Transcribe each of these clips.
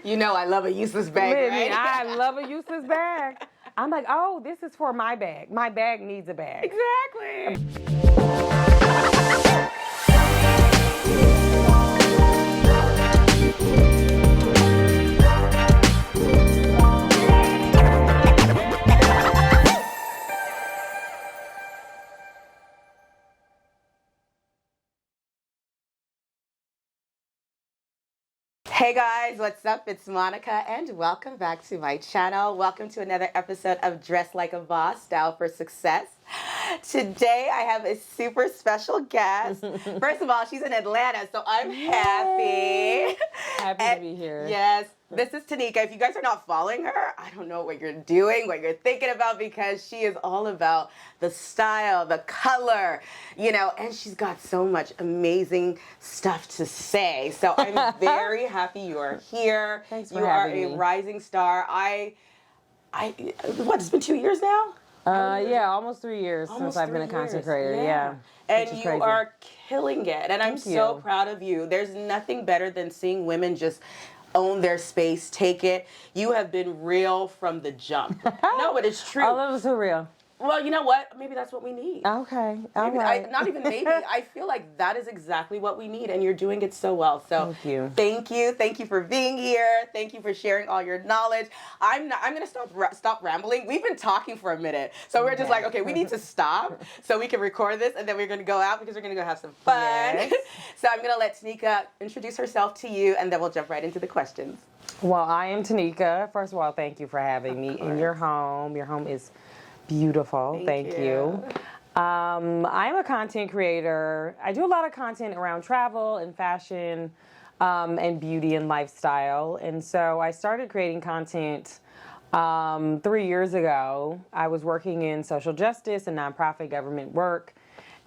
You know I love a useless bag, right? I love a useless bag. I'm like, oh, this is for my bag. My bag needs a bag. Exactly. Hey guys, what's up? It's Monica and welcome back to my channel. Welcome to another episode of Dress Like a Boss, Style for Success. Today I have a super special guest. First of all, she's in Atlanta, so I'm happy. Happy to be here. Yes, this is Tenicka. If you guys are not following her, I don't know what you're doing, what you're thinking about, because she is all about the style, the color, you know, and she's got so much amazing stuff to say. So I'm very happy you are here. Thanks for you are having a me. rising star. What, it's been 2 years now? Yeah, almost 3 years since I've been a content creator. Yeah. And you are killing it. And I'm so you. proud of you. There's nothing better than seeing women just own their space, take it. You have been real from the jump. No, but it's true. All of us are real. Well, you know what? Maybe that's what we need. Okay. Maybe, right. not even maybe. I feel like that is exactly what we need, and you're doing it so well. So Thank you. Thank you. Thank you for being here. Thank you for sharing all your knowledge. I'm gonna stop rambling. We've been talking for a minute, so we're just like, okay, we need to stop so we can record this, and then we're gonna go out because we're gonna go have some fun. Yes. So I'm gonna let Tenicka introduce herself to you, and then we'll jump right into the questions. Well, I am Tenicka. First of all, thank you for having me in your home. Your home is beautiful. Thank you. I'm a content creator. I do a lot of content around travel and fashion and beauty and lifestyle. And so I started creating content 3 years ago. I was working in social justice and nonprofit government work.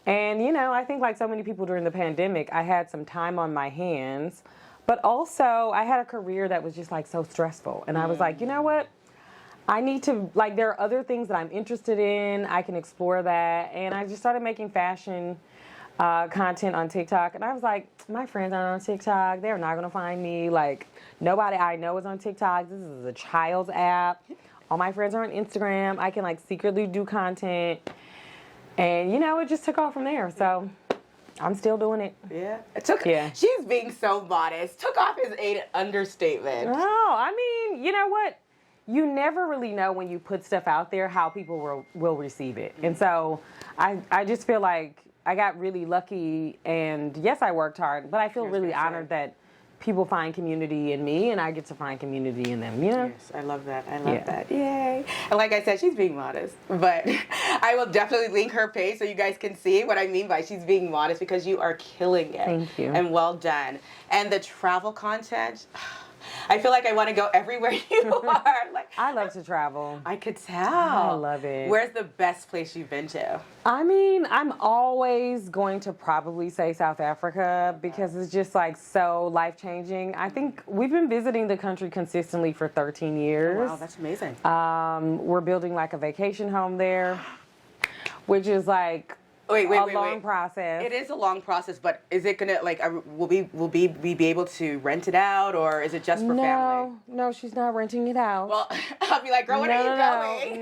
And, you know, I think like so many people during the pandemic, I had some time on my hands. But also, I had a career that was just like so stressful. And I was like, you know what? I need to, like, there are other things that I'm interested in. I can explore that. And I just started making fashion content on TikTok. And I was like, my friends aren't on TikTok. They're not going to find me. Like, nobody I know is on TikTok. This is a child's app. All my friends are on Instagram. I can, like, secretly do content. And, you know, it just took off from there. So I'm still doing it. Yeah. She's being so modest. Took off is an understatement. Oh, I mean, you know what? You never really know when you put stuff out there how people will receive it. And so I just feel like I got really lucky, and yes, I worked hard, but I feel really honored that people find community in me and I get to find community in them, you know? Yes, I love that. I love that. Yay. And like I said, she's being modest, but I will definitely link her page so you guys can see what I mean by she's being modest, because you are killing it. Thank you. And well done. And the travel content, I feel like I want to go everywhere you are. Like, I love to travel. I could tell. I love it. Where's the best place you've been to? I mean, I'm always going to probably say South Africa, because it's just like so life-changing. I think we've been visiting the country consistently for 13 years. Oh, wow, that's amazing. We're building like a vacation home there, which is like a long process. It is a long process, but is it gonna, like, will we be able to rent it out, or is it just for family? No, she's not renting it out. Well, I'll be like, girl, what are you doing?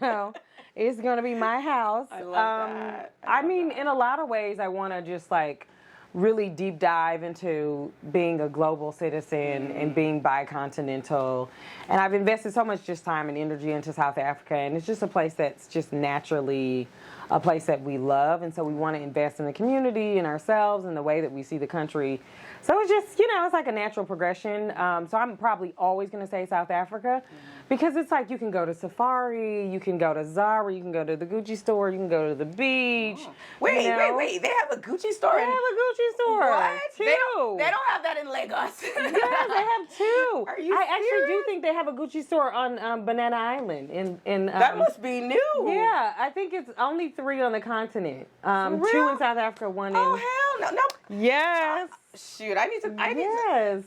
No. It's gonna be my house. I love that. I mean, in a lot of ways, I want to just like really deep dive into being a global citizen and being bicontinental. And I've invested so much just time and energy into South Africa, and it's just a place that's just naturally a place that we love, and so we want to invest in the community and ourselves and the way that we see the country. So it's just, you know, it's like a natural progression. So I'm probably always going to say South Africa, because it's like you can go to Safari, you can go to Zara, you can go to the Gucci store, you can go to the beach. Oh. Wait. They have a Gucci store? They have a Gucci store. What? Two. They don't have that in Lagos. Yes, they have two. Are you I serious? actually do think they have a Gucci store on Banana Island. That must be new. Yeah, I think it's only 3 on the continent. 2 in South Africa, 1 in... Oh, hell no. Yes. Shoot, I need to Yes.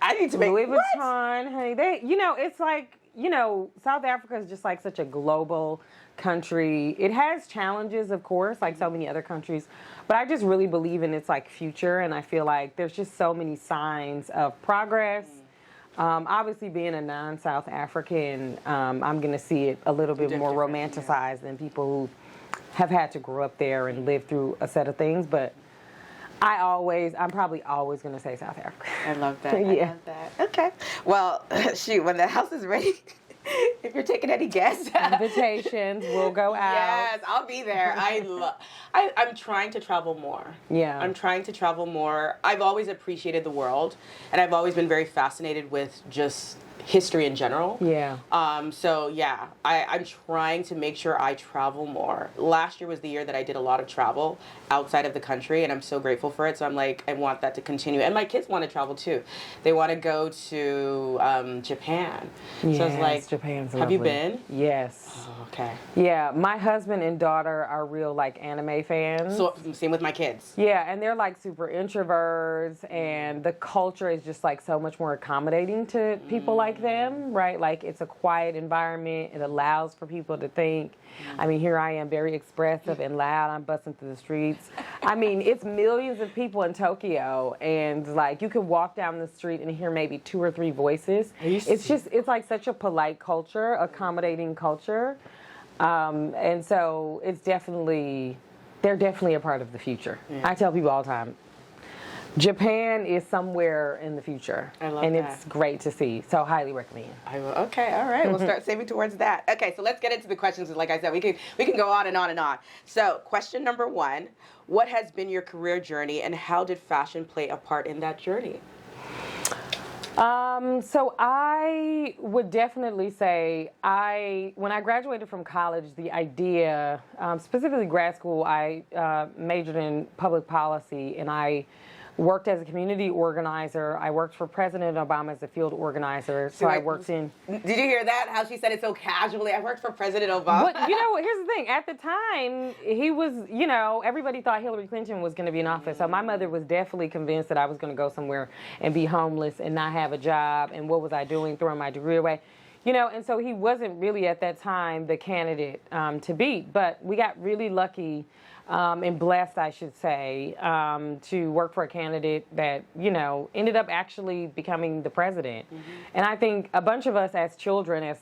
I need to make Louis what? Vuitton, honey. They, you know, it's like South Africa is just like such a global country. It has challenges, of course, like so many other countries, but I just really believe in its like future, and I feel like there's just so many signs of progress. Obviously, being a non-South African, I'm going to see it a little bit more romanticized than people who have had to grow up there and live through a set of things, but I'm probably always going to say South Africa. I love that. Yeah. I love that. Okay. Well, shoot, when the house is ready, if you're taking any guests. Invitations will go out. Yes, I'll be there. I'm trying to travel more. Yeah. I'm trying to travel more. I've always appreciated the world, and I've always been very fascinated with just history in general. Yeah. So yeah, I'm trying to make sure I travel more. Last year was the year that I did a lot of travel outside of the country, and I'm so grateful for it. So I'm like, I want that to continue. And my kids want to travel too. They want to go to Japan. Yes, so it's like, Japan's have you lovely. been? Yes. Oh, okay. Yeah, my husband and daughter are real like anime fans. So same with my kids. Yeah, and they're like super introverts, and the culture is just like so much more accommodating to people like them, right? Like it's a quiet environment. It allows for people to think. I mean, here I am, very expressive and loud. I'm busting through the streets. I mean, it's millions of people in Tokyo, and like you can walk down the street and hear maybe 2 or 3 voices. It's like such a polite culture, accommodating culture, and so they're definitely a part of the future. Yeah. I tell people all the time, Japan is somewhere in the future. I love and that. It's great to see. So highly recommend. Okay, all right. We'll start saving towards that. Okay, so let's get into the questions. Like I said, we can go on and on and on. So question number 1, what has been your career journey, and how did fashion play a part in that journey? So I would definitely say when I graduated from college, the idea, specifically grad school, I majored in public policy, and I worked as a community organizer. I worked for President Obama as a field organizer. So I worked in... Did you hear that? How she said it so casually? I worked for President Obama. But, here's the thing. At the time, he was, everybody thought Hillary Clinton was going to be in office. So my mother was definitely convinced that I was going to go somewhere and be homeless and not have a job. And what was I doing? Throwing my degree away. And so he wasn't really at that time the candidate to beat. But we got really lucky and blessed, I should say, to work for a candidate that, ended up actually becoming the president. Mm-hmm. And I think a bunch of us as children, as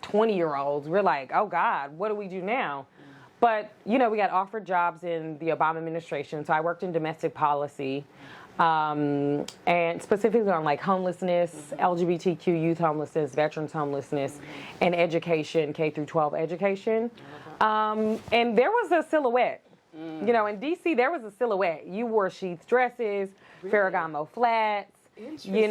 20-year-olds, we're like, oh, God, what do we do now? Mm-hmm. But, we got offered jobs in the Obama administration. So I worked in domestic policy, and specifically on like homelessness, LGBTQ youth homelessness, veterans homelessness, and education, K through 12 education. And there was a silhouette. In D.C., there was a silhouette. You wore sheath dresses, Ferragamo flats. You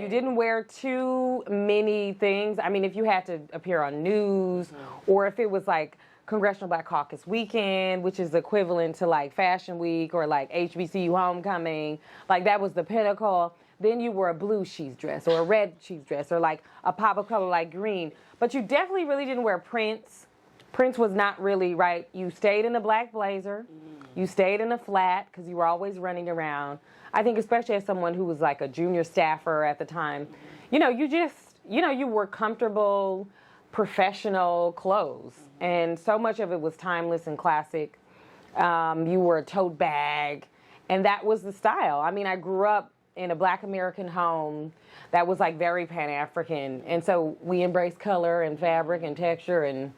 didn't wear too many things. I mean, if you had to appear on news, or if it was like Congressional Black Caucus Weekend, which is equivalent to like Fashion Week or like HBCU Homecoming, like that was the pinnacle. Then you wore a blue sheath dress or a red sheath dress or like a pop of color like green. But you definitely really didn't wear prints. Prince was not really right. You stayed in a black blazer. You stayed in a flat because you were always running around. I think especially as someone who was like a junior staffer at the time, you just, you wore comfortable, professional clothes. And so much of it was timeless and classic. You wore a tote bag, and that was the style. I mean, I grew up in a Black American home that was like very Pan-African. And so we embraced color and fabric and texture, and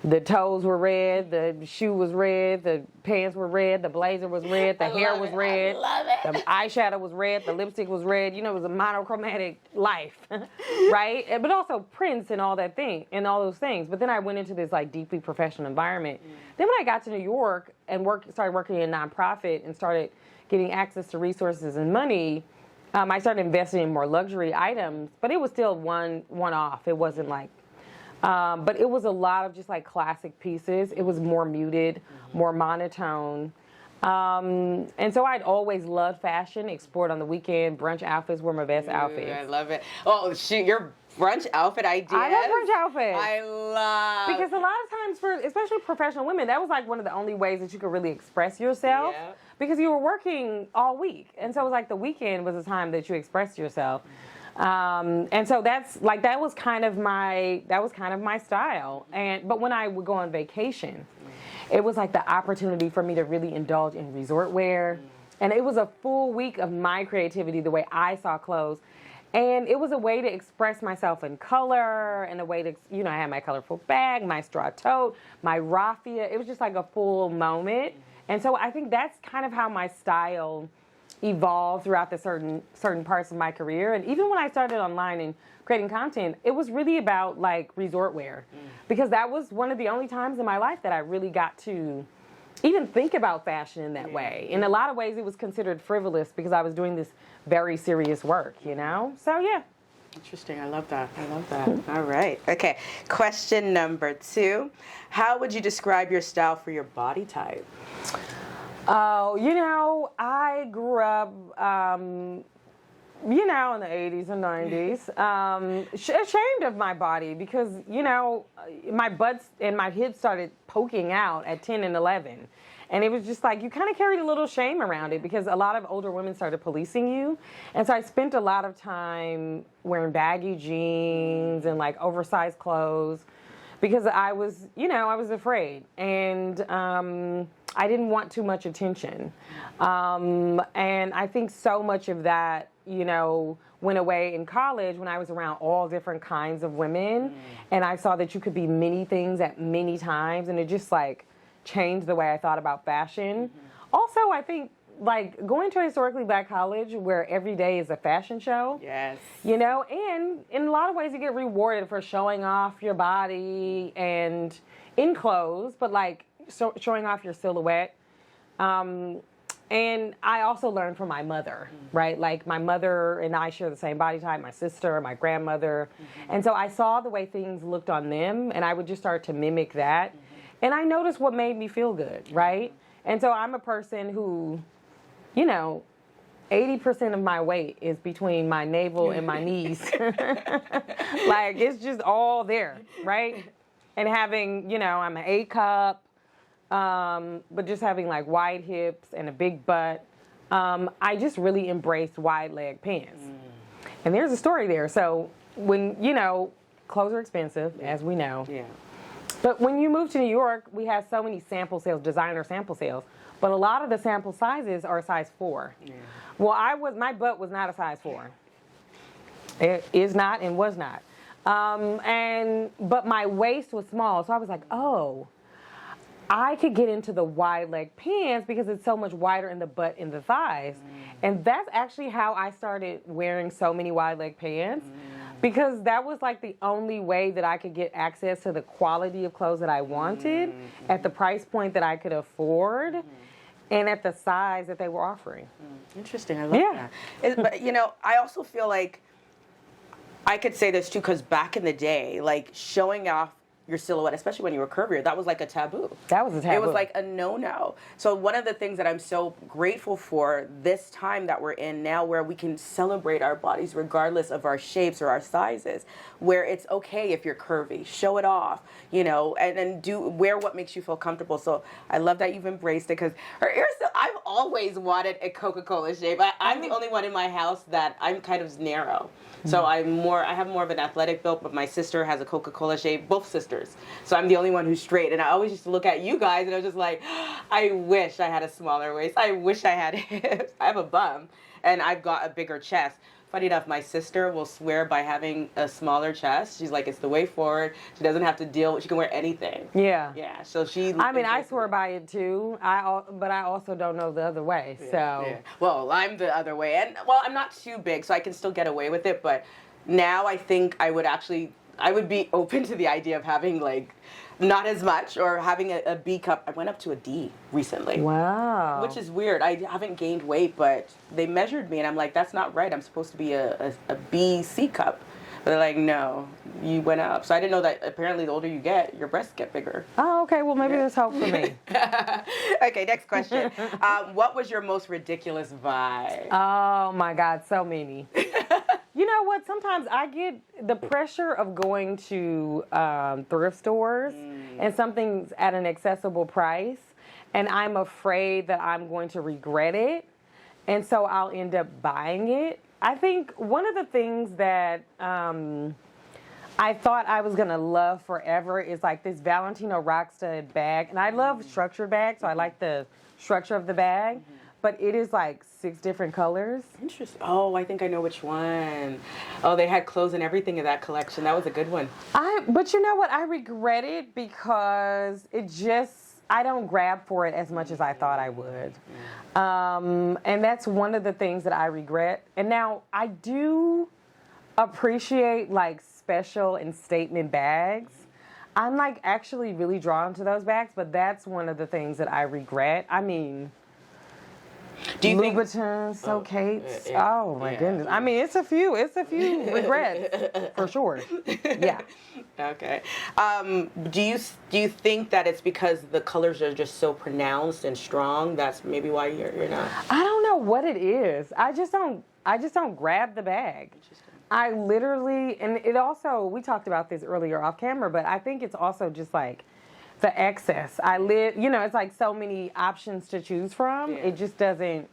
the toes were red, the shoe was red, the pants were red, the blazer was red, the hair was red, the eyeshadow was red, the lipstick was red. It was a monochromatic life, right? But also prints and all that thing and all those things. But then I went into this like deeply professional environment. Then when I got to New York and started working in a nonprofit and started getting access to resources and money, I started investing in more luxury items. But it was still one-off. It wasn't like. But it was a lot of just like classic pieces. It was more muted, more monotone. And so I'd always loved fashion, explored on the weekend. Brunch outfits were my best outfits. I love it. Oh, shoot, your brunch outfit ideas. I love brunch outfits. I love. Because a lot of times for, especially professional women, that was like one of the only ways that you could really express yourself. Yeah. Because you were working all week. And so it was like the weekend was the time that you expressed yourself. And so that was kind of my style. But when I would go on vacation, it was like the opportunity for me to really indulge in resort wear. And it was a full week of my creativity, the way I saw clothes. And it was a way to express myself in color, and a way to, I had my colorful bag, my straw tote, my raffia. It was just like a full moment. And so I think that's kind of how my style evolved throughout the certain parts of my career. And even when I started online and creating content, it was really about like resort wear, because that was one of the only times in my life that I really got to even think about fashion in that way. In a lot of ways, it was considered frivolous because I was doing this very serious work, So, yeah. Interesting. I love that. All right. Okay. Question number 2. How would you describe your style for your body type? Oh, I grew up, in the 80s and 90s, ashamed of my body because, my butt and my hips started poking out at 10 and 11. And it was just like, you kind of carried a little shame around it because a lot of older women started policing you. And so I spent a lot of time wearing baggy jeans and like oversized clothes because I was afraid. And I didn't want too much attention. And I think so much of that, went away in college when I was around all different kinds of women. And I saw that you could be many things at many times. And it just like changed the way I thought about fashion. Also, I think like going to a historically black college where every day is a fashion show. Yes. And in a lot of ways you get rewarded for showing off your body and in clothes, but like showing off your silhouette. And I also learned from my mother, right? Like my mother and I share the same body type, my sister, my grandmother. And so I saw the way things looked on them, and I would just start to mimic that. And I noticed what made me feel good, right? And so I'm a person who, 80% of my weight is between my navel and my knees. Like, it's just all there, right? And having, I'm an A cup, but just having like wide hips and a big butt. I just really embraced wide leg pants. And there's a story there. So when, clothes are expensive, as we know. Yeah. But when you move to New York, we have so many sample sales, designer sample sales. But a lot of the sample sizes are a size 4. Yeah. Well, my butt was not a size 4. It is not and was not. But my waist was small. So I was like, oh, I could get into the wide leg pants because it's so much wider in the butt and the thighs. And that's actually how I started wearing so many wide leg pants. Because that was like the only way that I could get access to the quality of clothes that I wanted at the price point that I could afford and at the size that they were offering. Interesting. I love that. But, I also feel like I could say this too, because back in the day, like showing off your silhouette, especially when you were curvier, that was like a taboo. That was a taboo. It was like a no-no. So one of the things that I'm so grateful for this time that we're in now, where we can celebrate our bodies regardless of our shapes or our sizes, where it's okay if you're curvy, show it off, and wear what makes you feel comfortable. So I love that you've embraced it, because her ears, I've always wanted a Coca-Cola shape. I'm the only one in my house that I'm kind of narrow. So I have more of an athletic build, but my sister has a Coca-Cola shape, both sisters. So I'm the only one who's straight. And I always used to look at you guys and I was just like, I wish I had a smaller waist. I wish I had hips. I have a bum and I've got a bigger chest. Funny enough, my sister will swear by having a smaller chest. She's like, it's the way forward. She doesn't have to she can wear anything. Yeah. Yeah. So I swear by it too. But I also don't know the other way. So. Yeah. Well, I'm the other way. And I'm not too big, so I can still get away with it. But now I think I would be open to the idea of having like not as much, or having a B cup. I went up to a D recently. Wow. Which is weird. I haven't gained weight, but they measured me and I'm like, that's not right. I'm supposed to be a B, C cup. But they're like, no, you went up. So I didn't know that apparently the older you get, your breasts get bigger. Oh, okay. Well, maybe there's hope for me. Okay, next question. What was your most ridiculous buy? Oh my God, so many. You know what? Sometimes I get the pressure of going to thrift stores and something's at an accessible price, and I'm afraid that I'm going to regret it, and so I'll end up buying it. I think one of the things that I thought I was gonna love forever is like this Valentino Rockstud bag, and I love structured bags, so I like the structure of the bag. But it is like 6 different colors. Interesting. Oh, I think I know which one. Oh, they had clothes and everything in that collection. That was a good one. But you know what? I regret it because I don't grab for it as much as I thought I would. And that's one of the things that I regret. And now I do appreciate like special and statement bags. I'm like actually really drawn to those bags, but that's one of the things that I regret. I mean, do you Louboutins, Kate's. Oh my goodness. I mean, it's a few regrets for sure. Yeah. Okay. Do you think that it's because the colors are just so pronounced and strong? That's maybe why you're not. I don't know what it is. I just don't grab the bag. I literally, and it also, we talked about this earlier off camera, but I think it's also just like the excess. It's like so many options to choose from. Yeah. It just doesn't.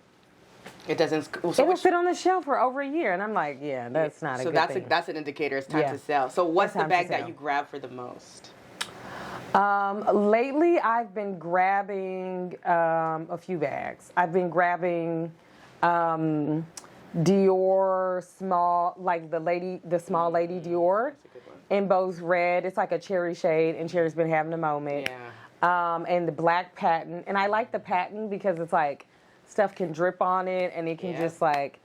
It doesn't. So it'll sit on the shelf for over a year, and I'm like, that's not a good thing. So that's an indicator. It's time to sell. So what's the bag that you grab for the most? Lately, I've been grabbing a few bags. I've been grabbing Dior small, like the small lady Dior. In both red, it's like a cherry shade, and cherry's been having a moment. Yeah. And the black patent, and I like the patent because it's like stuff can drip on it, and it can just like.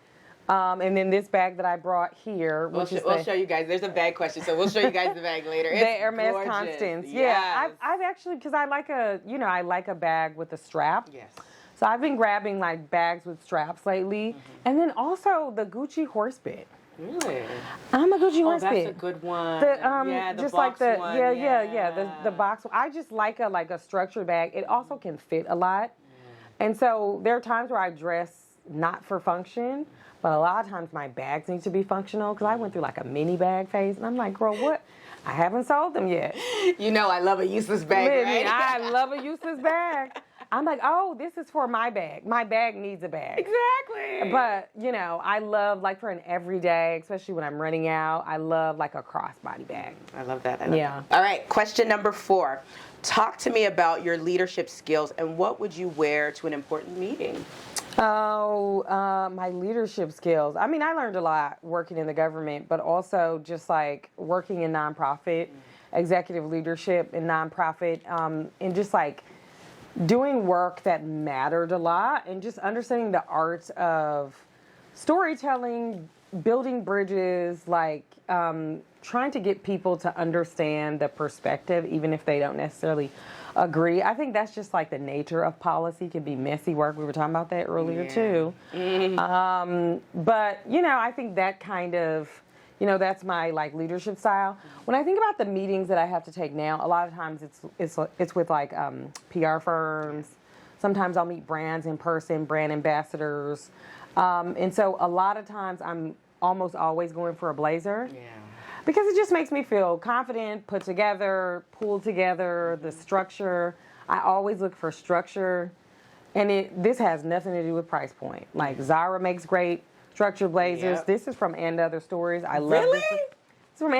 And then this bag that I brought here, we'll show you guys. There's a bag question, so we'll show you guys the bag later. It's the Hermes gorgeous. Constance. Yes. Yeah, I've actually, because I like a bag with a strap. Yes. So I've been grabbing like bags with straps lately, and then also the Gucci horse bit. Really? I'm a Gucci horse bit. Oh, that's a good one. The just box like the one. The box. I just like a structured bag. It also can fit a lot, and so there are times where I dress not for function, but a lot of times my bags need to be functional because I went through like a mini bag phase, and I'm like, girl, what? I haven't sold them yet. You know I love a useless bag, right? I love a useless bag. I'm like, oh, this is for my bag. My bag needs a bag. Exactly. But, I love, like, for an everyday, especially when I'm running out, I love, like, a crossbody bag. I love that. Yeah. All right, question number 4. Talk to me about your leadership skills and what would you wear to an important meeting? Oh, my leadership skills. I mean, I learned a lot working in the government, but also just, like, working in nonprofit, executive leadership in nonprofit, and just, like, doing work that mattered a lot and just understanding the art of storytelling, building bridges, like trying to get people to understand the perspective, even if they don't necessarily agree. I think that's just like the nature of policy. It can be messy work. We were talking about that earlier too. But, I think that kind of, that's my like leadership style. When I think about the meetings that I have to take now, a lot of times it's with like PR firms. Sometimes I'll meet brands in person, brand ambassadors. And so a lot of times I'm almost always going for a blazer. Yeah. Because it just makes me feel confident, put together, pulled together, the structure. I always look for structure. And this has nothing to do with price point. Like Zara makes great structured blazers. Yep. This is from And Other Stories. I love Really? this. It's from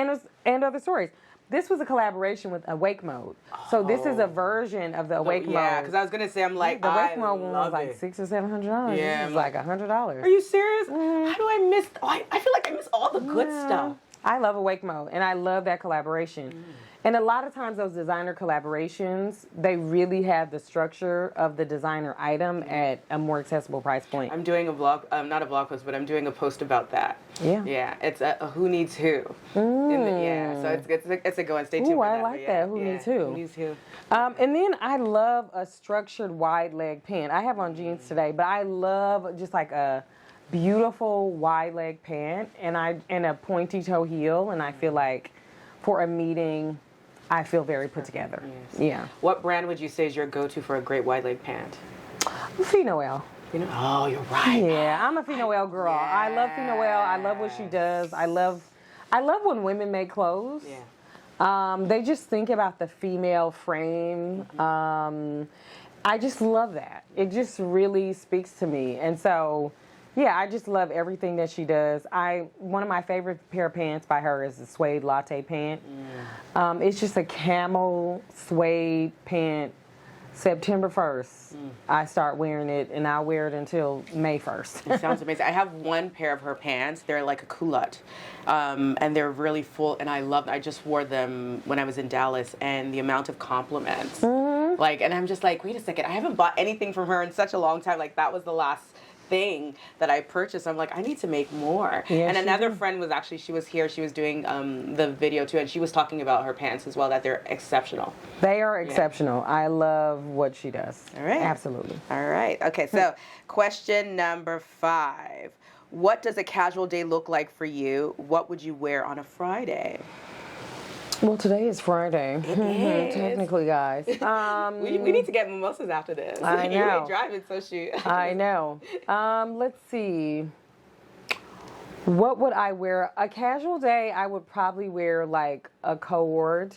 And Other Stories. This was a collaboration with Awake Mode. So this is a version of the Awake Mode. Yeah, because I was going to say, I'm like, The Awake Mode one love was like it. $600 or $700. Yeah, This is like $100. Are you serious? How do I miss? I feel like I miss all the good stuff. I love Awake Mode, and I love that collaboration. And a lot of times those designer collaborations, they really have the structure of the designer item at a more accessible price point. I'm doing a vlog, not a vlog post, but I'm doing a post about that. Yeah. Yeah, it's a Who Needs Who. So it's a go on. Stay tuned Ooh, for I that. like that. Who Needs Who? Who Needs Who? And then I love a structured wide leg pant. I have on jeans today, but I love just like a beautiful wide leg pant and a pointy toe heel, and I feel like for a meeting I feel very put together. Yes. Yeah. What brand would you say is your go-to for a great wide leg pant? Finoel. Oh, you're right. Yeah, I'm a Finoel girl. Yes. I love Finoel. I love what she does. I love when women make clothes. Yeah. They just think about the female frame. I just love that. It just really speaks to me. And so, Yeah, I just love everything that she does. One of my favorite pair of pants by her is the suede latte pant. It's just a camel suede pant. September 1st, I start wearing it, and I'll wear it until May 1st. It sounds amazing. I have one pair of her pants. They're like a culotte, and they're really full, and I love them. I just wore them when I was in Dallas, and the amount of compliments. Like, and I'm just like, wait a second, I haven't bought anything from her in such a long time. Like, that was the last thing that I purchased. I'm like, I need to make more. Yeah, and another friend was actually, she was here, she was doing the video too, and she was talking about her pants as well, that they're exceptional. They are exceptional. I love what she does. All right. Absolutely. All right. Okay, so question number 5. What does a casual day look like for you? What would you wear on a Friday? Well, today is Friday. It is. Technically, guys. We need to get mimosas after this. I know. You ain't driving, so shoot. I know. Let's see. What would I wear? A casual day, I would probably wear like a cord,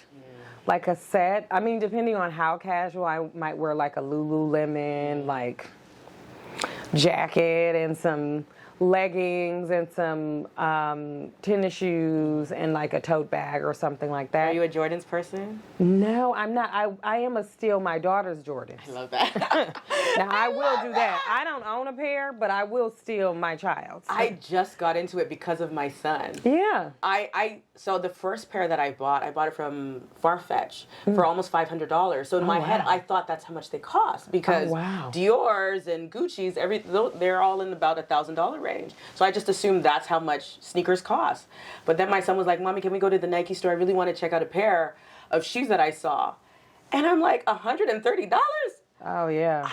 like a set. I mean, depending on how casual, I might wear like a Lululemon, like jacket and some leggings and some tennis shoes and like a tote bag or something like that. Are you a Jordans person? No, I'm not. I am steal my daughter's Jordans. I love that. Now, I will do that. I don't own a pair, but I will steal my child's. I just got into it because of my son. Yeah. So the first pair that I bought it from Farfetch for almost $500. So in my head, I thought that's how much they cost because Dior's and Gucci's, they're all in about $1,000 range. So I just assumed that's how much sneakers cost. But then my son was like, Mommy, can we go to the Nike store? I really want to check out a pair of shoes that I saw. And I'm like, $130? Oh, yeah.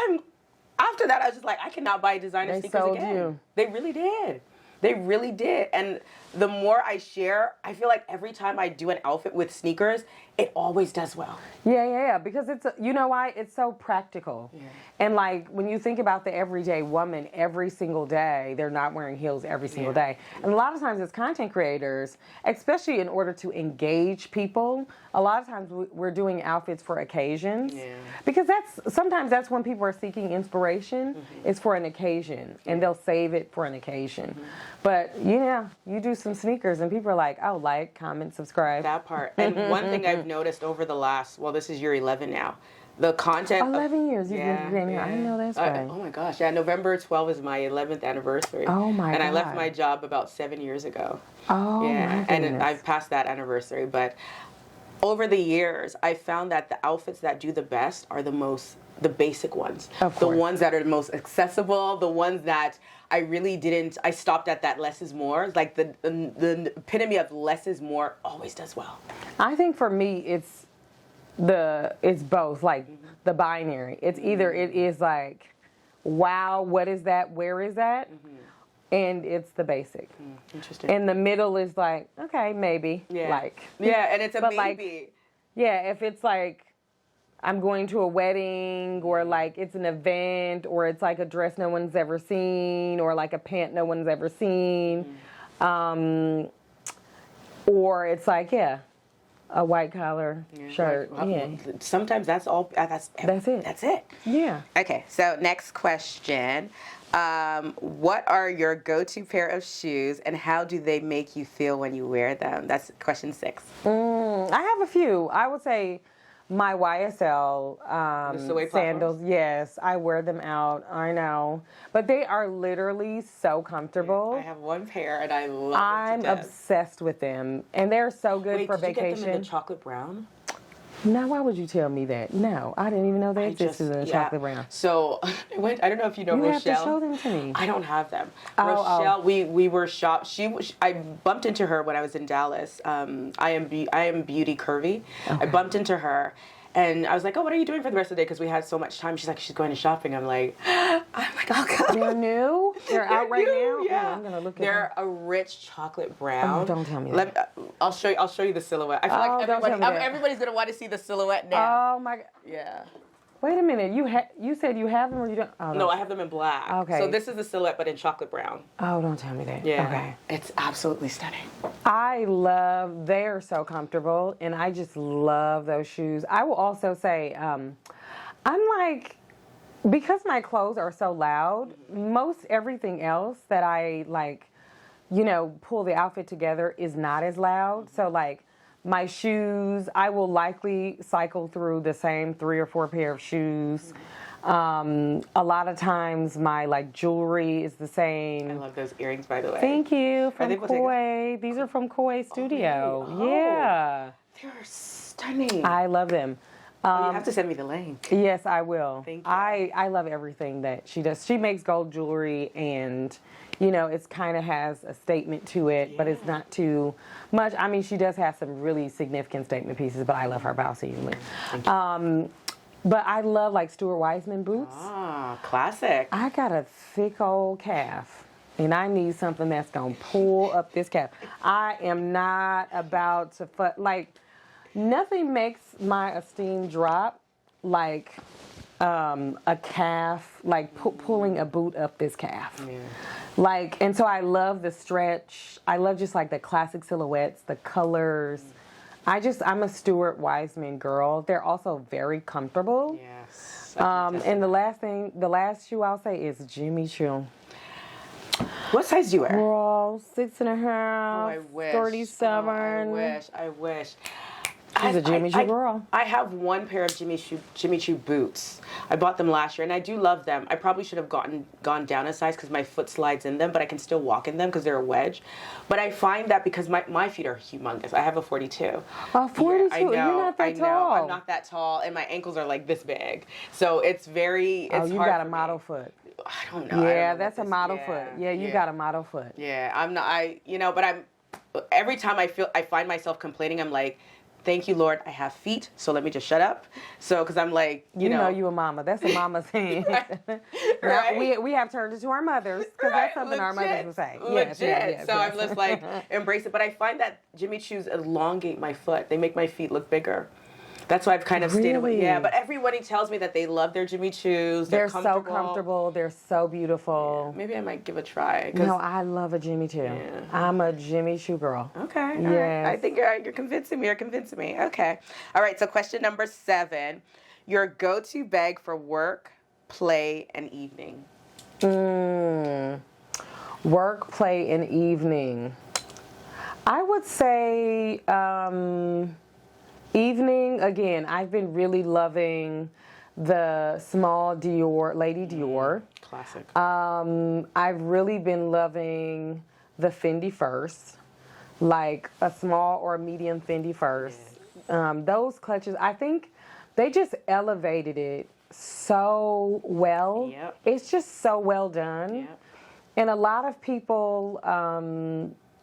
After that, I was just like, I cannot buy designer sneakers sold again. you. They really did. They really did. And the more I share, I feel like every time I do an outfit with sneakers, it always does well. Yeah. Because you know why? It's so practical. Yeah. And like when you think about the everyday woman, every single day, they're not wearing heels every single day. And a lot of times as content creators, especially in order to engage people, a lot of times we're doing outfits for occasions. Yeah. Because sometimes that's when people are seeking inspiration, is for an occasion. And they'll save it for an occasion. But you do some sneakers and people are like, oh, like, comment, subscribe. That part. And one thing I've noticed over the last, this is year 11 now. The content. 11 years you've been here. I didn't know that's right. Oh my gosh. Yeah, November 12th is my 11th anniversary. Oh my God. And I left my job about 7 years ago. Oh my goodness. And I've passed that anniversary. But over the years, I found that the outfits that do the best are the basic ones. Of course. The ones that are the most accessible, the ones that I stopped at that less is more. Like the epitome of less is more always does well. I think for me, it's both, like the binary. It's either it is like, wow, what is that? Where is that? And it's the basic. Interesting. And the middle is like, okay, maybe. Yeah. Like. Yeah, and it's a maybe. Like, yeah, if it's like, I'm going to a wedding or like it's an event or it's like a dress no one's ever seen or like a pant no one's ever seen. Or it's like, a white collar shirt. Sometimes that's all. That's it. That's it. Yeah. Okay, so next question. What are your go-to pair of shoes and how do they make you feel when you wear them? That's question 6. I have a few. I would say my YSL sandals. Yes, I wear them out. I know. But they are literally so comfortable. I have one pair and I love them to death. I'm obsessed with them. And they're so good for vacation. Did you get them in the chocolate brown? Now, why would you tell me that? No, I didn't even know they existed in the chocolate brown. So, I don't know if you know Rochelle. You have to show them to me. I don't have them. Rochelle, we were shopped. I bumped into her when I was in Dallas. I am beauty curvy. Okay. I bumped into her. And I was like, oh, what are you doing for the rest of the day? Because we had so much time. She's like, she's going to shopping. I'm like, I'll go. They're new? They're out right now? Yeah. Oh, I'm going to look at them. They're a rich chocolate brown. Oh, don't tell me that. I'll show you the silhouette. I feel like everybody's going to want to see the silhouette now. Oh, my God. Yeah. Wait a minute. You said you have them or you don't? Oh, no, I have them in black. Okay. So this is the silhouette, but in chocolate brown. Oh, don't tell me that. Yeah. Okay. It's absolutely stunning. They're so comfortable, and I just love those shoes. I will also say, I'm like Because my clothes are so loud, most everything else that I like, pull the outfit together is not as loud. So like my shoes, I will likely cycle through the same 3 or 4 pair of shoes. A lot of times my like jewelry is the same. I love those earrings, by the way. Thank you. From they Koi. These are from Koi Studio. Oh, really? Yeah. They're stunning. I love them. You have to send me the link. Yes, I will. Thank you. I love everything that she does. She makes gold jewelry, and it's kind of has a statement to it, but it's not too much. I mean, she does have some really significant statement pieces, but I love her about seasonally. But I love like Stuart Weitzman boots. Ah, classic. I got a thick old calf, and I need something that's gonna pull up this calf. I am not about to nothing makes my esteem drop like a calf, like pulling a boot up this calf. Yeah. And so I love the stretch. I love just like the classic silhouettes, the colors. I'm a Stuart Weitzman girl. They're also very comfortable. Yes. And the last shoe I'll say is Jimmy Choo. What size do you wear? Girl, 6.5. Oh, I wish. 37. Oh, I wish. She's a Jimmy Choo girl. I have one pair of Jimmy Choo boots. I bought them last year, and I do love them. I probably should have gone down a size because my foot slides in them, but I can still walk in them because they're a wedge. But I find that because my feet are humongous. I have a 42. Oh, 42. Yeah, I know, You're not that tall. I'm not that tall, and my ankles are like this big. So it's very. It's you hard got a for model me. foot. I don't know. Yeah, that's a model foot. Yeah, you got a model foot. Yeah, I'm not. But every time I find myself complaining, I'm like, thank you, Lord, I have feet, so let me just shut up. So, because I'm like, you know. You a mama. That's a mama thing. Right. We have turned it to our mothers, because that's something our mothers would say. Legit. Yes. I'm just like, embrace it. But I find that Jimmy Choo's elongate my foot. They make my feet look bigger. That's why I've kind of stayed away. Yeah, but everybody tells me that they love their Jimmy Choos. They're so comfortable. They're so beautiful. Yeah, maybe I might give a try. No, I love a Jimmy Choo. Yeah. I'm a Jimmy Choo girl. Okay. Yes. Right. I think you're convincing me. You're convincing me. Okay. All right. So question number 7, your go-to bag for work, play, and evening. Work, play, and evening. I would say evening. Again, I've been really loving the small Dior, Lady Dior. Classic. I've really been loving the Fendi First, like a small or a medium Fendi First. Yes. Those clutches, I think they just elevated it so well. Yep. It's just so well done. Yep. And a lot of people,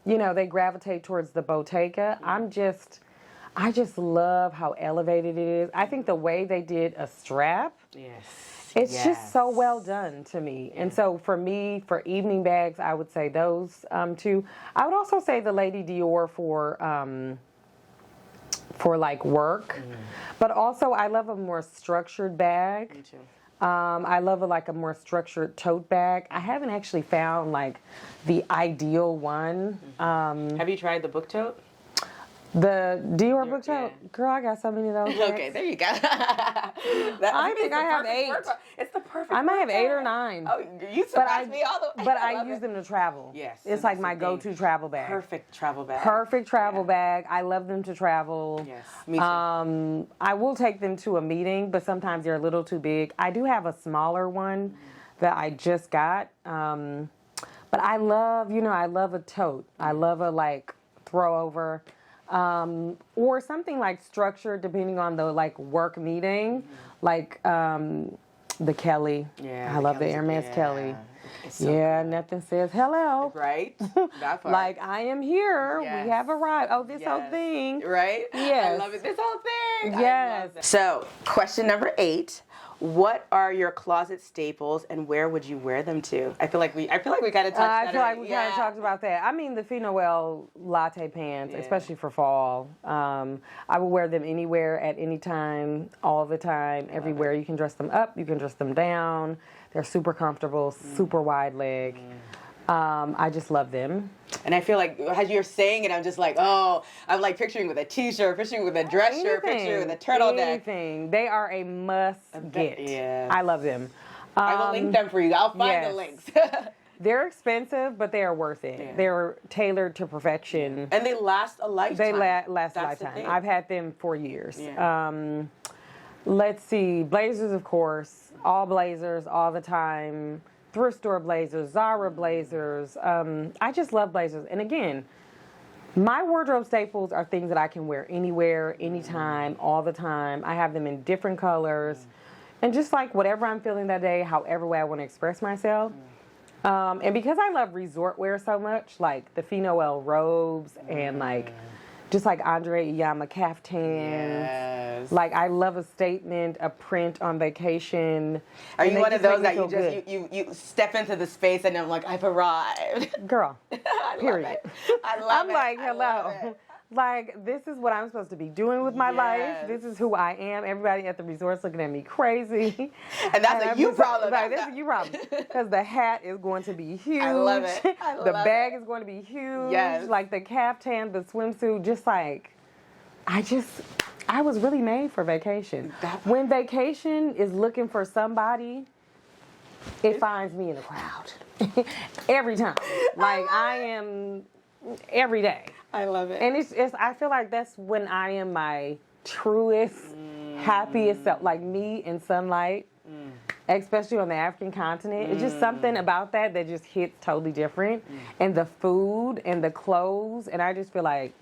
they gravitate towards the Bottega. I just love how elevated it is. I think the way they did a strap, it's just so well done to me. Yeah. And so for me, for evening bags, I would say those two. I would also say the Lady Dior for like work, but also I love a more structured bag. Me too. I love a more structured tote bag. I haven't actually found like the ideal one. Have you tried the book tote? The Dior book tote? Yeah. Girl, I got so many of those. Okay, there you go. I think I have 8. It's the perfect. I might have 8 or 9. Oh, you surprised me all the way. But I use them to travel. Yes. It's like my go-to travel bag. Perfect travel bag. Perfect travel bag. I love them to travel. Yes, me too. I will take them to a meeting, but sometimes they're a little too big. I do have a smaller one that I just got. But I love a tote. I love a throw over. Or something like structured depending on the work meeting, the Kelly. Yeah, I love the Hermes Kelly. So nothing says hello. Right? That part. Like, I am here. Yes. We have arrived. Oh, this whole thing. Right? Yes. I love it. This whole thing. Yes. So, question number 8. What are your closet staples, and where would you wear them to? I feel like we kind of touched that. I feel like we kind of talked about that. I mean, the Noel latte pants, especially for fall. I will wear them anywhere, at any time, all the time, everywhere. You can dress them up, you can dress them down. They're super comfortable, super wide leg. I just love them. And I feel like as you're saying it, I'm just like, I'm like picturing with a t-shirt, picturing with a dress shirt, picturing with a turtleneck. Anything. They are a must get. Yeah. I love them. I will link them for you. I'll find the links. They're expensive, but they are worth it. Yeah. They're tailored to perfection. And they last a lifetime. They last a lifetime. I've had them for years. Yeah. Let's see. Blazers, of course. All blazers, all the time. Thrift store blazers, Zara blazers. I just love blazers. And again, my wardrobe staples are things that I can wear anywhere, anytime, all the time. I have them in different colors. And just like whatever I'm feeling that day, however way I want to express myself. And because I love resort wear so much, like the Finoel robes and like just like Andre Iyama caftans. Like I love a statement, a print on vacation. Are you one of those that you step into the space and I'm like, I've arrived? Girl, period. Love it. I love I'm it. like, hello. Like, this is what I'm supposed to be doing with my life. This is who I am. Everybody at the resort's looking at me crazy. And that's a you problem. Like, that's a you problem. Because the hat is going to be huge. I love it. The bag is going to be huge. Yes. Like, the caftan, the swimsuit, just like, I was really made for vacation. When vacation is looking for somebody, it finds me in the crowd. Every time. Like, I am every day. I love it. And it's I feel like that's when I am my truest, happiest self, like me in sunlight, especially on the African continent. It's just something about that just hits totally different. And the food and the clothes, and I just feel like,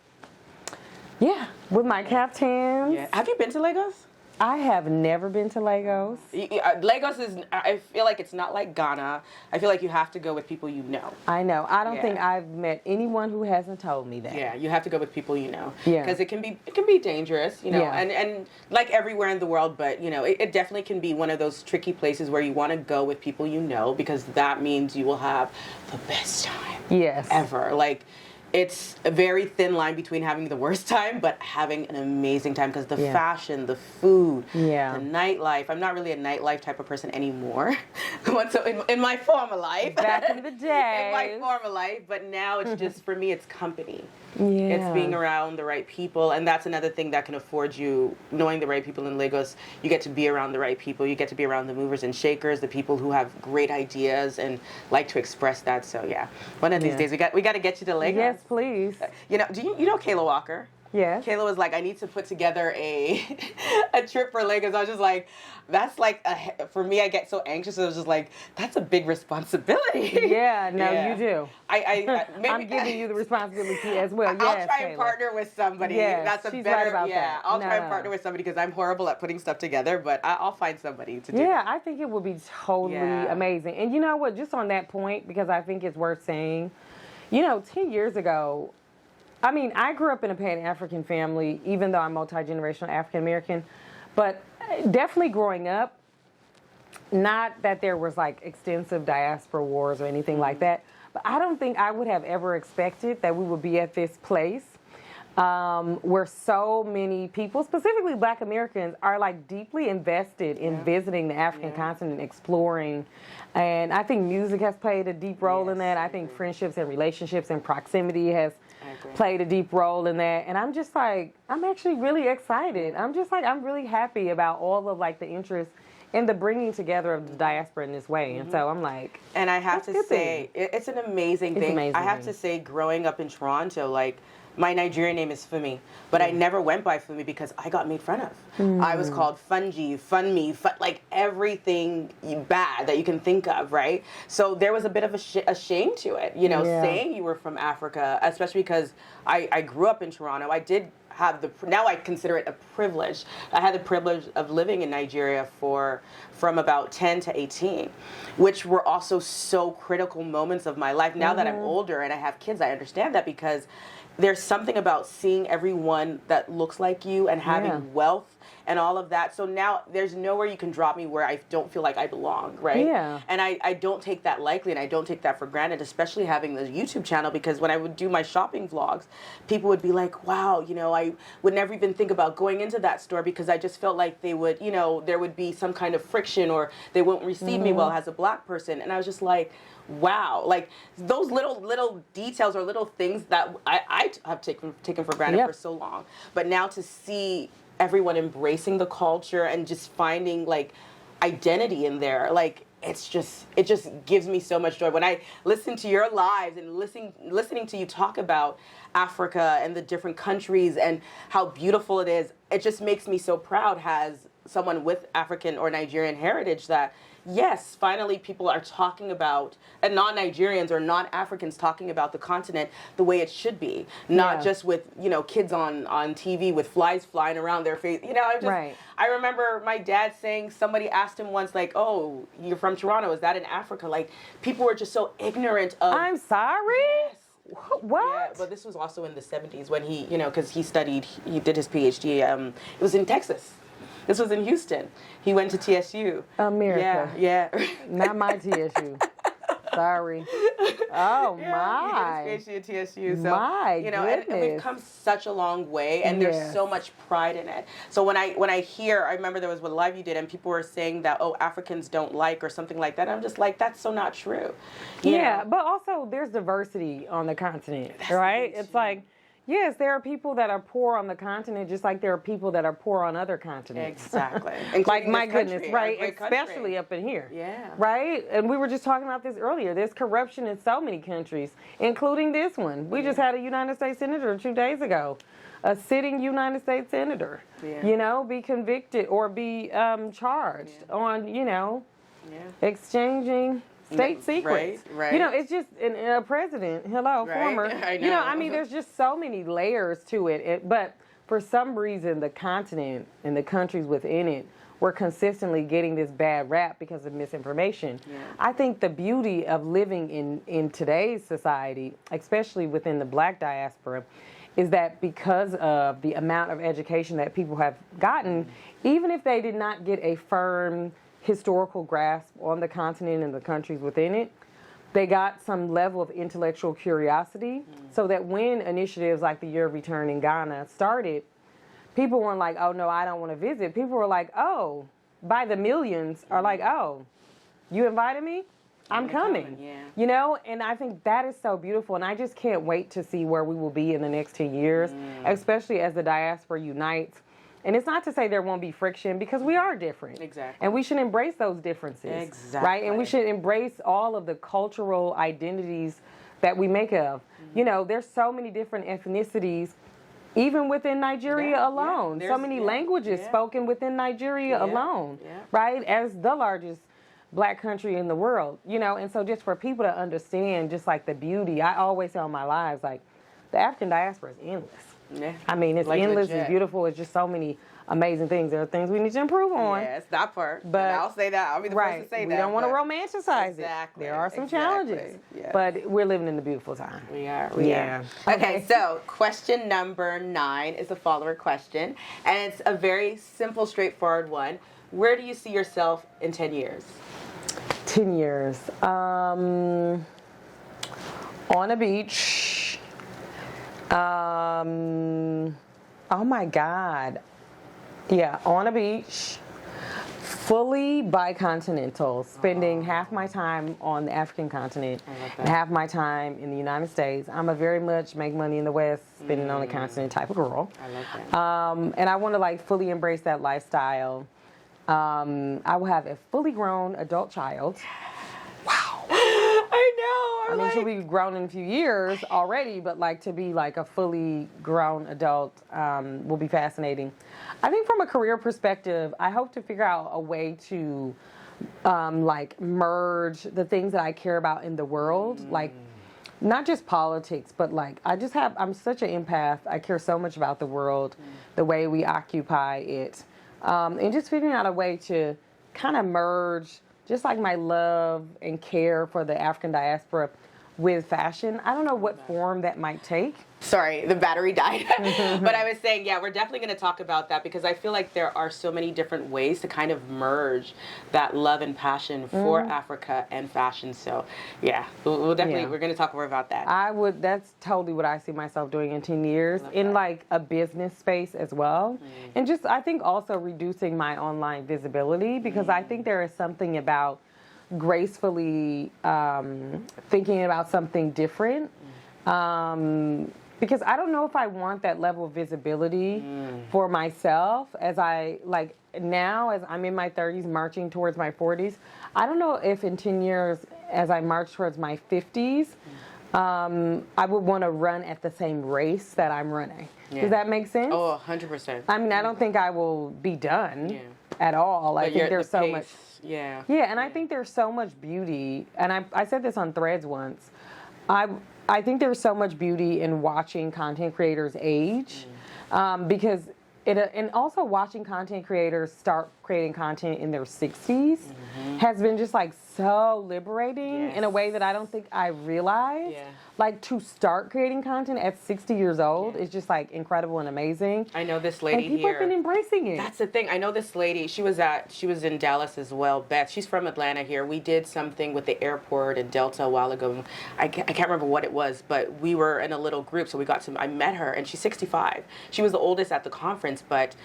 with my caftans. Yeah. Have you been to Lagos? I have never been to Lagos. Lagos is, I feel like it's not like Ghana. I feel like you have to go with people you know. I know. I don't think I've met anyone who hasn't told me that. Yeah, you have to go with people you know. Yeah. Because it can be dangerous, you know, and like everywhere in the world, but, you know, it definitely can be one of those tricky places where you want to go with people you know because that means you will have the best time ever. Like, it's a very thin line between having the worst time but having an amazing time because the fashion, the food, the nightlife. I'm not really a nightlife type of person anymore. So in my former life. Back in the day. In my former life. But now it's just, for me, it's company. Yeah. It's being around the right people. And that's another thing that can afford you, knowing the right people in Lagos. You get to be around the right people. You get to be around the movers and shakers, the people who have great ideas and like to express that. So, one of these days, we got to get you to Lagos. Yes, please. You know, you know Kayla Walker? Yeah. Kayla was like, I need to put together a trip for Lagos. I was just like, that's like, for me, I get so anxious. I was just like, that's a big responsibility. Yeah, no, you do. Maybe, I'm giving you the responsibility as well. I'll try and partner with somebody. Yes, that's a she's better, right about that. I'll try and partner with somebody because I'm horrible at putting stuff together, but I'll find somebody to do Yeah, that. I think it would be totally amazing. And you know what, just on that point, because I think it's worth saying, 10 years ago, I mean, I grew up in a Pan-African family, even though I'm multi-generational African-American, but definitely growing up, not that there was like extensive diaspora wars or anything like that, but I don't think I would have ever expected that we would be at this place where so many people, specifically Black Americans, are like deeply invested in visiting the African continent, exploring. And I think music has played a deep role in that. I think friendships and relationships and proximity has played a deep role in that. And I'm just like, I'm actually really excited. I'm just like, I'm really happy about all of like the interest in the bringing together of the diaspora in this way. And so I'm like, and I have to say, it's an amazing thing. I have to say, growing up in Toronto, like, my Nigerian name is Fumi, but I never went by Fumi because I got made fun of. I was called Fungi, Funmi, like everything bad that you can think of, right? So there was a bit of a shame to it, saying you were from Africa, especially because I grew up in Toronto. I did have now I consider it a privilege. I had the privilege of living in Nigeria from about 10 to 18, which were also so critical moments of my life. Now that I'm older and I have kids, I understand that because there's something about seeing everyone that looks like you and having wealth and all of that. So now there's nowhere you can drop me where I don't feel like I belong, right? Yeah. And I don't take that lightly, and I don't take that for granted, especially having the YouTube channel, because when I would do my shopping vlogs, people would be like, wow, I would never even think about going into that store because I just felt like they would, there would be some kind of friction or they won't receive me well as a Black person. And I was just like, wow, like those little details or little things that I have taken for granted for so long. But now to see everyone embracing the culture and just finding like identity in there, like it just gives me so much joy when I listen to your lives and listening to you talk about Africa and the different countries and how beautiful it is. It just makes me so proud as someone with African or Nigerian heritage that yes, finally people are talking about, and non-Nigerians or non-Africans talking about the continent the way it should be, not just with, kids on TV with flies flying around their face. I remember my dad saying, somebody asked him once, like, oh, you're from Toronto, is that in Africa? Like, people were just so ignorant of... I'm sorry? Yes. What? Yeah, but this was also in the 70s when he, because he did his PhD, it was in Texas. This was in Houston. He went to TSU. America. Yeah. Not my TSU. Sorry. Oh, my. He did his PhD at TSU. So, my and we've come such a long way, and there's so much pride in it. So when I remember there was one live you did, and people were saying that, oh, Africans don't like or something like that. I'm just like, that's so not true. Yeah, but also there's diversity on the continent, right? It's like, yes, there are people that are poor on the continent, just like there are people that are poor on other continents. Exactly. Like, my goodness, right? Especially up in here. Yeah. Right? And we were just talking about this earlier. There's corruption in so many countries, including this one. We just had a United States Senator 2 days ago, a sitting United States Senator, be convicted or be charged on, exchanging state secrets. Right. It's just a president. Hello, former. I know. There's just so many layers to it. But for some reason, the continent and the countries within it were consistently getting this bad rap because of misinformation. Yeah. I think the beauty of living in today's society, especially within the Black diaspora, is that because of the amount of education that people have gotten, even if they did not get a firm historical grasp on the continent and the countries within it, they got some level of intellectual curiosity, so that when initiatives like the Year of Return in Ghana started, people weren't like, oh no, I don't want to visit. People were like, oh, by the millions are like, oh, you invited me? I'm coming. And I think that is so beautiful, and I just can't wait to see where we will be in the next 10 years, especially as the diaspora unites. And it's not to say there won't be friction, because we are different. Exactly. And we should embrace those differences. Exactly. Right? And we should embrace all of the cultural identities that we make of. There's so many different ethnicities, even within Nigeria alone. So many languages spoken within Nigeria alone. Right? As the largest Black country in the world. And so just for people to understand just like the beauty, I always tell my lives, like, the African diaspora is endless. Yeah. I mean, it's like endless, it's beautiful, it's just so many amazing things. There are things we need to improve on. Yes, that part. But I'll say that. I'll be the first to say that. We don't want to romanticize it. There are some challenges. Yes. But we're living in a beautiful time. We are. Okay, so question number 9 is a follower question. And it's a very simple, straightforward one. Where do you see yourself in 10 years? 10 years. On a beach. Oh my God. Yeah, on a beach, fully bicontinental, spending half my time on the African continent and half my time in the United States. I'm a very much make money in the West, spending on the continent type of girl. I love that. And I want to fully embrace that lifestyle. I will have a fully grown adult child. Wow. I mean, she'll be grown in a few years already, but to be a fully grown adult will be fascinating. I think from a career perspective, I hope to figure out a way to merge the things that I care about in the world, not just politics, but I'm such an empath. I care so much about the world, the way we occupy it, and just figuring out a way to kind of merge just my love and care for the African diaspora with fashion. I don't know what form that might take. Sorry, the battery died. But I was saying, we're definitely going to talk about that, because I feel like there are so many different ways to kind of merge that love and passion for Africa and fashion. So, we'll definitely, we're going to talk more about that. That's totally what I see myself doing in 10 years, in a business space as well. And just, I think also reducing my online visibility, because I think there is something about gracefully thinking about something different. because I don't know if I want that level of visibility for myself as now as I'm in my 30s marching towards my 40s. I don't know if in 10 years as I march towards my 50s, I would want to run at the same race that I'm running. Yeah. Does that make sense? Oh, 100%. I mean, I don't think I will be done at all. I think there's so much. Yeah. Yeah, and I think there's so much beauty, and I said this on Threads once. I think there's so much beauty in watching content creators age, because and also watching content creators start creating content in their 60s has been just like so liberating in a way that I don't think I realized. Yeah. Like to start creating content at 60 years old is just like incredible and amazing. I know this lady and people have been embracing it. That's the thing. I know this lady. She was in Dallas as well. Beth. She's from Atlanta here. We did something with the airport in Delta a while ago. I can't remember what it was, but we were in a little group, so I met her, and she's 65. She was the oldest at the conference, but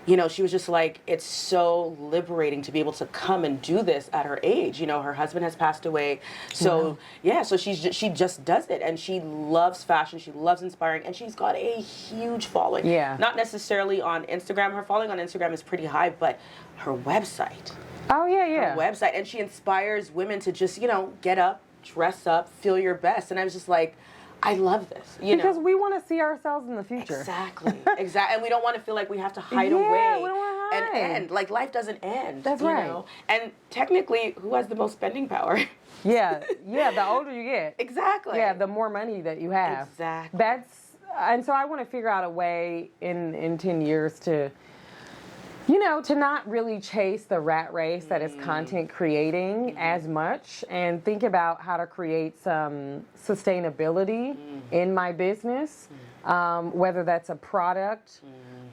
she was just like, it's so liberating to be able to come and do this at her age. Her husband has passed away, so so she just does it, and she loves fashion. She loves inspiring, and she's got a huge following. Yeah, not necessarily on Instagram. Her following on Instagram is pretty high, but her website. Oh yeah. Her website, and she inspires women to just get up, dress up, feel your best, and I was just like, I love this, because we want to see ourselves in the future. Exactly, and we don't want to feel like we have to hide away. We don't want to hide. And end. Like life doesn't end. That's right. And technically, who has the most spending power? Yeah. The older you get. Exactly. Yeah, the more money that you have. Exactly. And so I want to figure out a way in 10 years to to not really chase the rat race that is content creating as much, and think about how to create some sustainability in my business, whether that's a product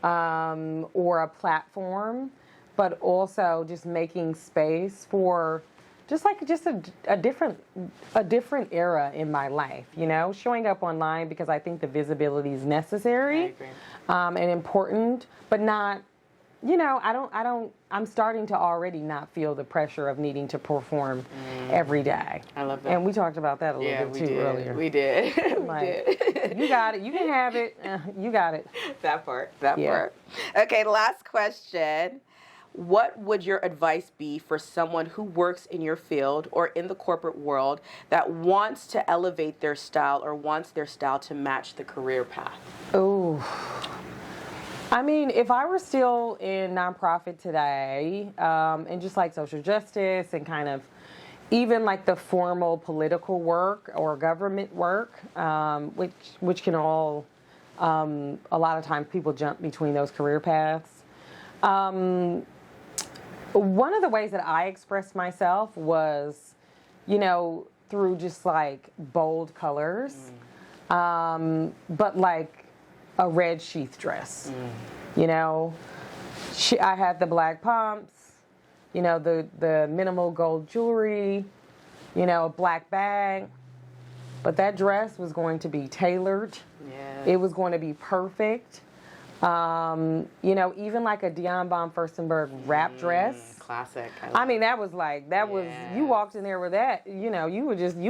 or a platform, but also just making space for just a different era in my life, showing up online because I think the visibility is necessary and important, but not. I'm starting to already not feel the pressure of needing to perform every day. I love that. And we talked about that a little bit too earlier. We did. You got it. You can have it. You got it. That part. Okay, last question. What would your advice be for someone who works in your field or in the corporate world that wants to elevate their style or wants their style to match the career path? Oh. I mean, if I were still in nonprofit today, and just like social justice and kind of even like the formal political work or government work, which can all, a lot of times people jump between those career paths. One of the ways that I expressed myself was, through just like bold colors, but like a red sheath dress. I had the black pumps, the minimal gold jewelry, a black bag, but that dress was going to be tailored. It was going to be perfect. Even like a Dion von Furstenberg wrap dress. Classic. I mean, that was you walked in there with that, you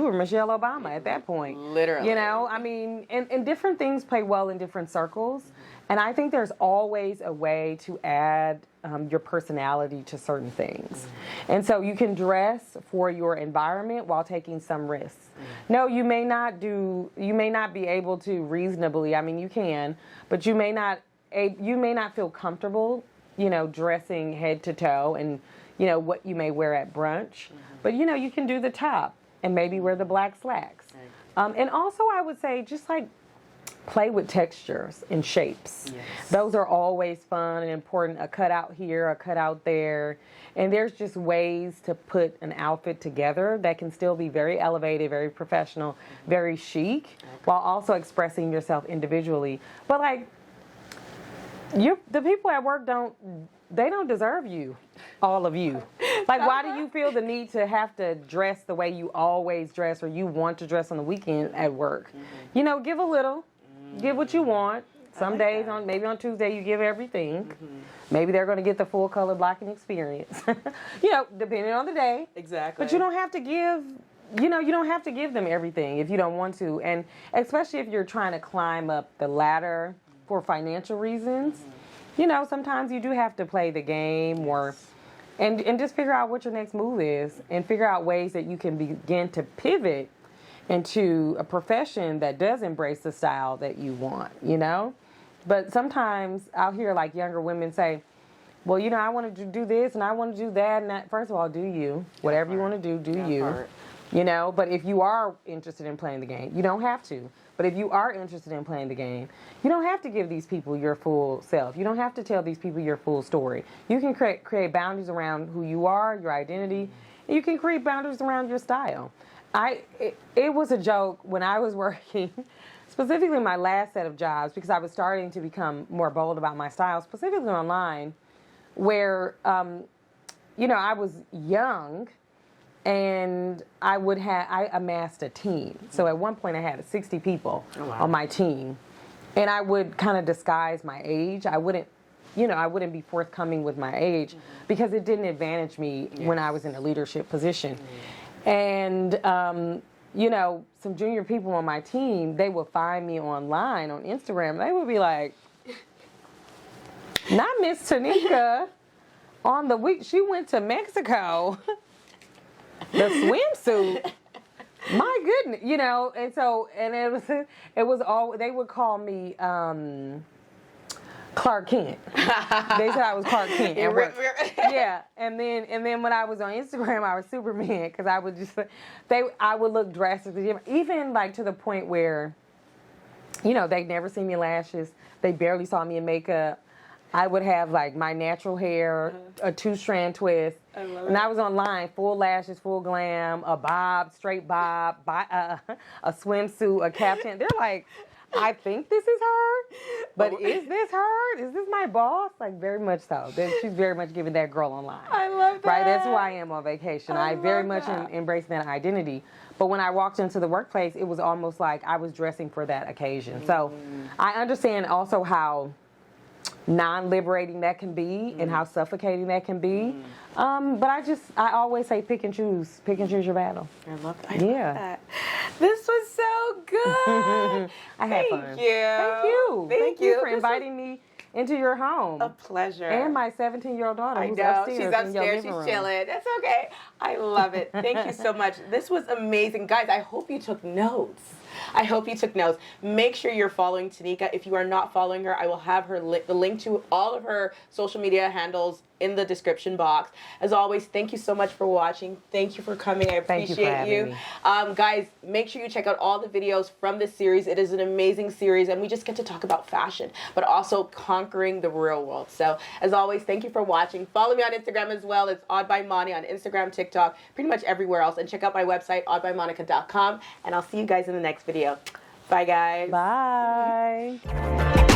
were Michelle Obama at that point. Literally. I mean, and different things play well in different circles. And I think there's always a way to add your personality to certain things. And so you can dress for your environment while taking some risks. No, you may not be able to reasonably, I mean, you can, but you may not feel comfortable, dressing head to toe and, what you may wear at brunch. But, you can do the top and maybe wear the black slacks. And also I would say just like play with textures and shapes. Yes. Those are always fun and important. A cutout here, a cutout there. And there's just ways to put an outfit together that can still be very elevated, very professional, very chic, while also expressing yourself individually. But like, the people at work don't deserve you, all of you. Like, why do you feel the need to have to dress the way you always dress or you want to dress on the weekend at work? Give a little, give what you want. Some days, maybe on Tuesday, you give everything. Maybe they're going to get the full color blocking experience. Depending on the day. Exactly. But you don't have to give you know, you don't have to give them everything if you don't want to. And especially if you're trying to climb up the ladder for financial reasons, you know, sometimes you do have to play the game or and just figure out what your next move is and figure out ways that you can begin to pivot into a profession that does embrace the style that you want, you know? But sometimes I'll hear like younger women say, well, you know, I want to do this and I want to do that. And that, first of all, do you. Whatever you want to do, do you. You know, but if you are interested in playing the game, you don't have to. But if you are interested in playing the game, you don't have to give these people your full self. You don't have to tell these people your full story. You can create boundaries around who you are, your identity, and you can create boundaries around your style. It was a joke when I was working, specifically my last set of jobs, because I was starting to become more bold about my style, specifically online, where, you know, I was young and I amassed a team. So at one point I had 60 people on my team, and I would kind of disguise my age. I wouldn't be forthcoming with my age because it didn't advantage me when I was in a leadership position. And, you know, some junior people on my team, they would find me online on Instagram. They would be like, not Miss Tenicka. On the week she went to Mexico, the swimsuit. My goodness, you know, and it was all, they would call me Clark Kent. They said I was Clark Kent at work. Yeah, and then when I was on Instagram, I was Superman because I would look drastically different, even like to the point where, you know, they'd never seen me in lashes. They barely saw me in makeup. I would have like my natural hair, a 2-strand twist, and I was online, full lashes, full glam, a bob, straight bob, a swimsuit, a captain. They're like, I think this is her, but is this her? Is this my boss? Like, very much so. She's very much giving that girl online. I love that. Right, that's who I am on vacation. I very much embrace that identity. But when I walked into the workplace, it was almost like I was dressing for that occasion. So I understand also how non-liberating that can be and how suffocating that can be. But I always say pick and choose your battle. I love that. I love that. This was so good. I had fun. Thank you. Thank you for inviting me into your home. A pleasure. And my 17-year-old daughter who's upstairs. She's upstairs. In your living She's room. chilling. That's okay. I love it. Thank you so much. This was amazing. Guys, I hope you took notes. Make sure you're following Tenicka. If you are not following her, I will have the link to all of her social media handles in the description box. As always, thank you so much for watching. Thank you for coming. I appreciate you. Guys, make sure you check out all the videos from this series. It is an amazing series, and we just get to talk about fashion, but also conquering the real world. So, as always, thank you for watching. Follow me on Instagram as well. It's Odd by Moni on Instagram, TikTok, pretty much everywhere else. And check out my website, oddbymonica.com. And I'll see you guys in the next video. Bye, guys. Bye.